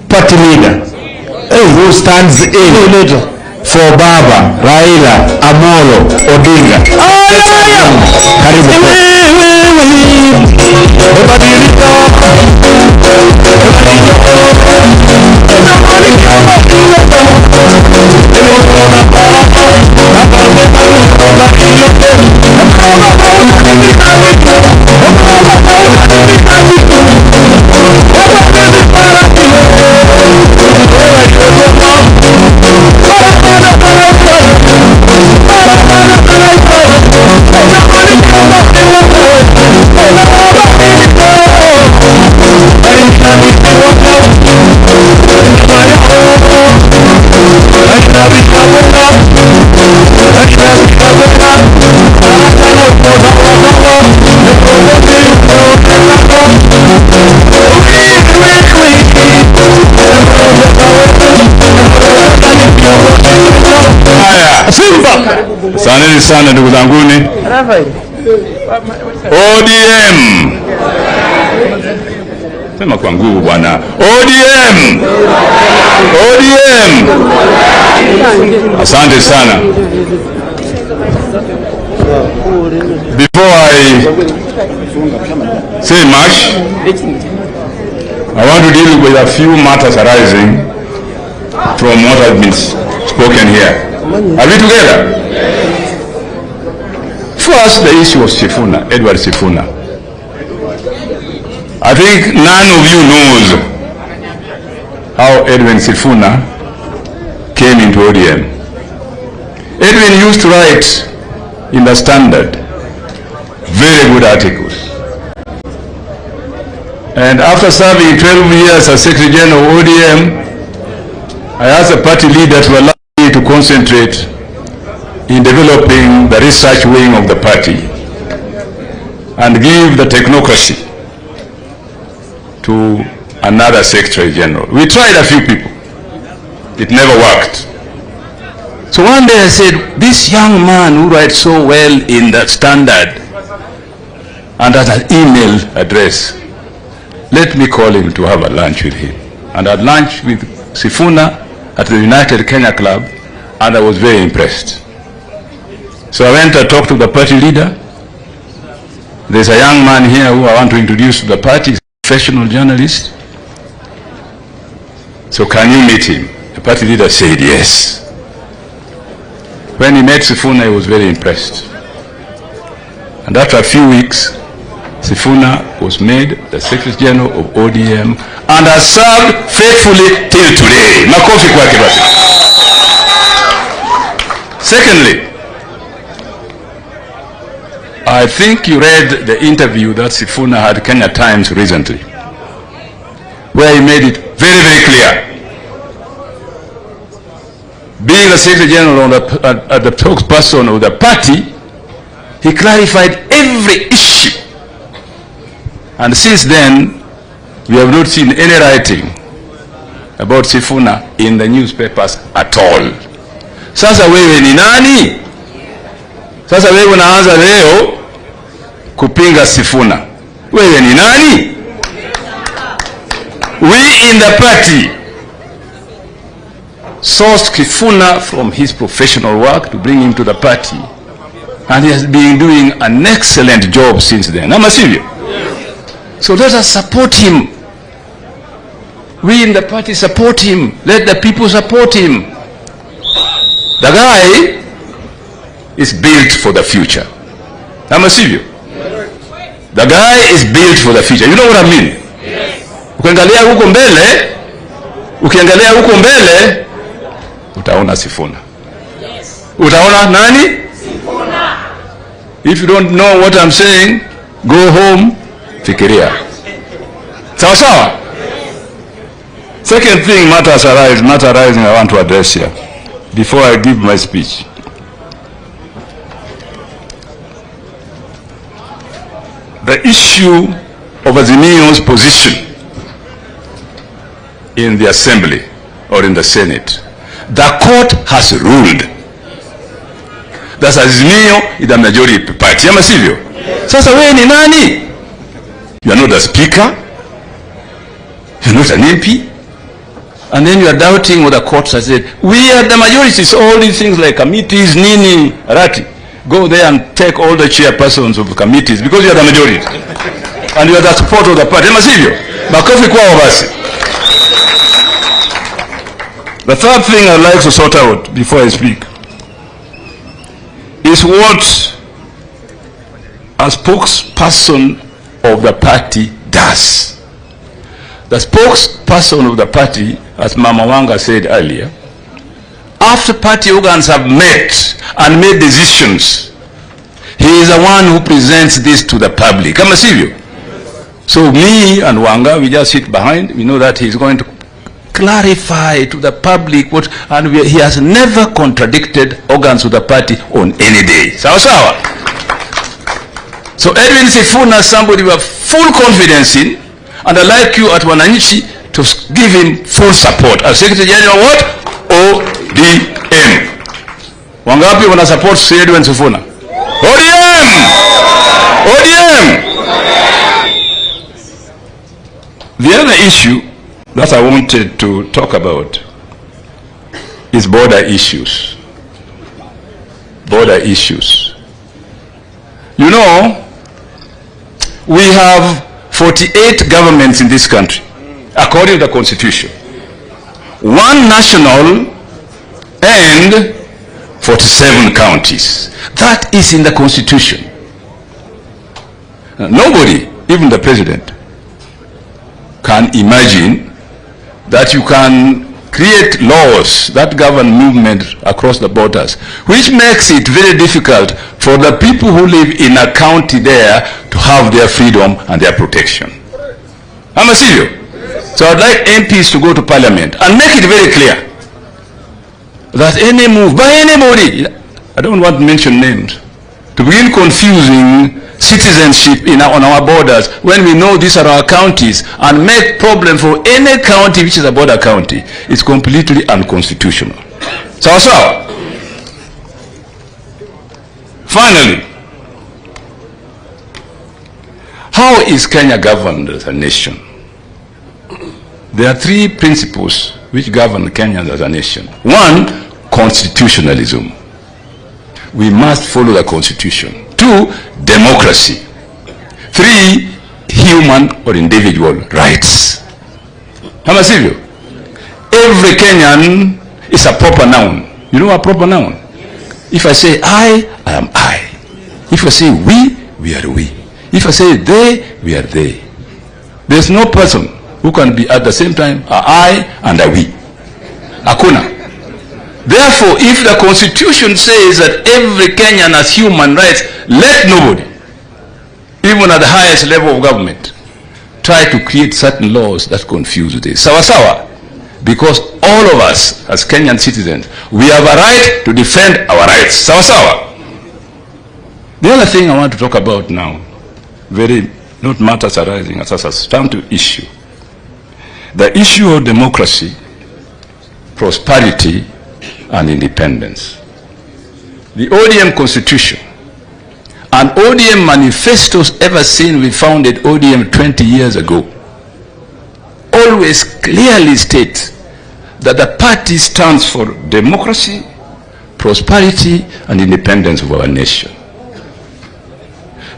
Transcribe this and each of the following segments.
party leader who stands in for Baba Raila Amolo Odinga. Asante sana ndugu zanguni. ODM. Sema kwa nguvu bwana. ODM. ODM. Asante sana. Before I say much, I want to deal with a few matters arising from what has been spoken here. Are we together? First, the issue of Sifuna, Edward Sifuna. I think none of you knows how Edwin Sifuna came into ODM. Edwin used to write in the Standard very good articles. And after serving 12 years as Secretary General of ODM, I asked the party leader to allow me to concentrate in developing the research wing of the party and give the technocracy to another Secretary General. We tried a few people. It never worked. So one day I said, this young man who writes so well in the Standard and has an email address, let me call him to have a lunch with him. And I had lunch with Sifuna at the United Kenya Club, and I was very impressed. So I went to talk to the party leader. There's a young man here who I want to introduce to the party, he's a professional journalist. So can you meet him? The party leader said yes. When he met Sifuna, he was very impressed. And after a few weeks, Sifuna was made the Secretary General of ODM and has served faithfully till today. Makofi kwake basi. Secondly, I think you read the interview that Sifuna had Kenya Times recently, where he made it very, very clear. Being the Secretary General at the spokesperson of the party, he clarified every issue. And since then, we have not seen any writing about Sifuna in the newspapers at all. Sasa wewe ni nani? Sasa wewe unaanza leo kupinga Sifuna. Wewe ni nani? We in the party sourced Sifuna from his professional work to bring him to the party. And he has been doing an excellent job since then. Am I serious? So let us support him. We in the party support him. Let the people support him. The guy is built for the future. I'm a serious. The guy is built for the future. You know what I mean? Ukiangalia huko mbele, utaona Sifuna. Utaona nani? Sifuna. If you don't know what I'm saying, go home, fikiria. Sawa sawa? Second thing, matters arising I want to address here before I give my speech. The issue of Azimio's position in the Assembly or in the Senate. The court has ruled that Azimio is the majority party. Ama sivyo? Sasa wewe ni nani? You are not a speaker. You are not an MP. And then you are doubting what the courts have said. We are the majority, so all these things like committees, nini, rati. Go there and take all the chairpersons of the committees because you are the majority. And you are the support of the party. Makofi kwao basi. The third thing I'd like to sort out before I speak is what a spokesperson of the party does. The spokesperson of the party, as Mama Wanga said earlier, after party organs have met and made decisions, he is the one who presents this to the public. Kama sivyo? So me and Wanga, we just sit behind. We know that he's going to clarify to the public what, and he has never contradicted organs of the party on any day. Sawa sawa. So Edwin Sifuna, somebody we have full confidence in, and I'd like you at Wananchi to give him full support. As Secretary General what? ODM. Wangapi wana support Edwin Sifuna? ODM! ODM! The other issue that I wanted to talk about is border issues. Border issues. You know, we have 48 governments in this country, according to the Constitution. One national and 47 counties. That is in the Constitution. Nobody, even the President, can imagine that you can create laws that govern movement across the borders, which makes it very difficult for the people who live in a county there to have their freedom and their protection. I'm a serious. So I'd like MPs to go to Parliament and make it very clear that any move by anybody, I don't want to mention names, to begin confusing citizenship on our borders when we know these are our counties and make problem for any county which is a border county is completely unconstitutional. So, finally, how is Kenya governed as a nation? There are three principles which govern Kenya as a nation. One, constitutionalism. We must follow the Constitution. Two, democracy. Three, human or individual rights. Hamasivyo? Every Kenyan is a proper noun. You know a proper noun? If I say I am I. If I say we are we. If I say they, we are they. There's no person who can be at the same time a I and a we. Hakuna. Therefore, if the Constitution says that every Kenyan has human rights, let nobody, even at the highest level of government, try to create certain laws that confuse this. Sawa sawa. Because all of us, as Kenyan citizens, we have a right to defend our rights. Sawa sawa. The other thing I want to talk about now, not matters arising as a substantive issue, the issue of democracy, prosperity, and independence. The ODM Constitution and ODM manifestos ever since we founded ODM 20 years ago always clearly state that the party stands for democracy, prosperity, and independence of our nation.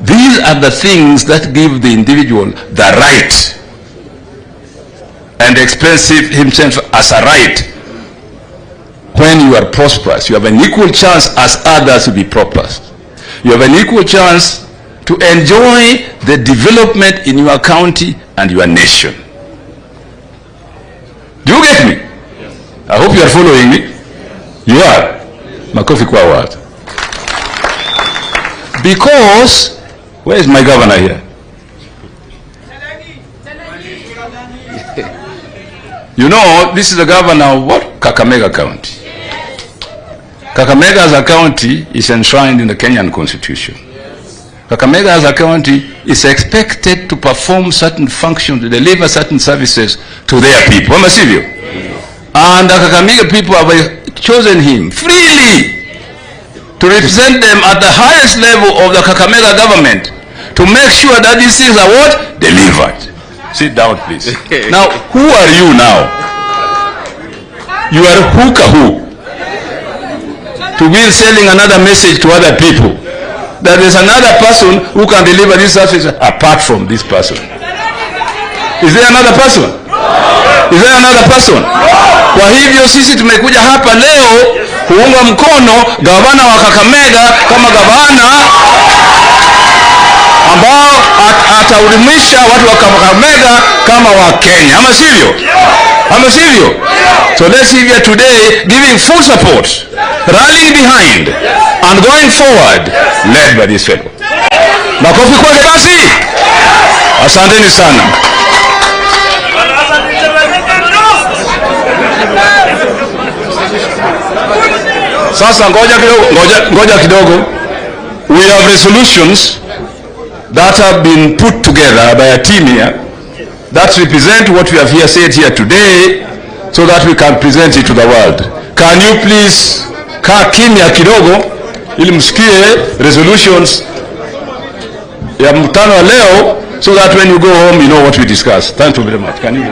These are the things that give the individual the right and express himself as a right. When you are prosperous, you have an equal chance as others to be prosperous. You have an equal chance to enjoy the development in your county and your nation. Do you get me? Yes. I hope you are following me. You are. Makofi kwa watu. Because, where is my governor here? You know, this is the governor of what? Kakamega County. Kakamega as a county is enshrined in the Kenyan Constitution. Kakamega as a county is expected to perform certain functions, to deliver certain services to their people. And the Kakamega people have chosen him freely to represent them at the highest level of the Kakamega government to make sure that these things are what? Delivered. Sit down, please. Now, who are you now? You are who to be selling another message to other people. There is another person who can deliver this service apart from this person. Is there another person? Is there another person? Kwa hivyo sisi tumekuja hapa leo kuunga mkono gavana wa Kakamega kama gavana ambao atahudumisha watu wa Kakamega kama wa Kenya. Ama sivyo? Ama sivyo? So let's see here today giving full support, rallying behind and going forward led by this fellow. Makofi kwake basi. Asanteni sana. Sasa ngoja kidogo. We have resolutions that have been put together by a team here that represent what we have here said here today, so that we can present it to the world. Can you please kaa kimya kidogo ili msikie resolutions ya mkutano wa leo, so that when you go home you know what we discussed. Thank you very much. Can you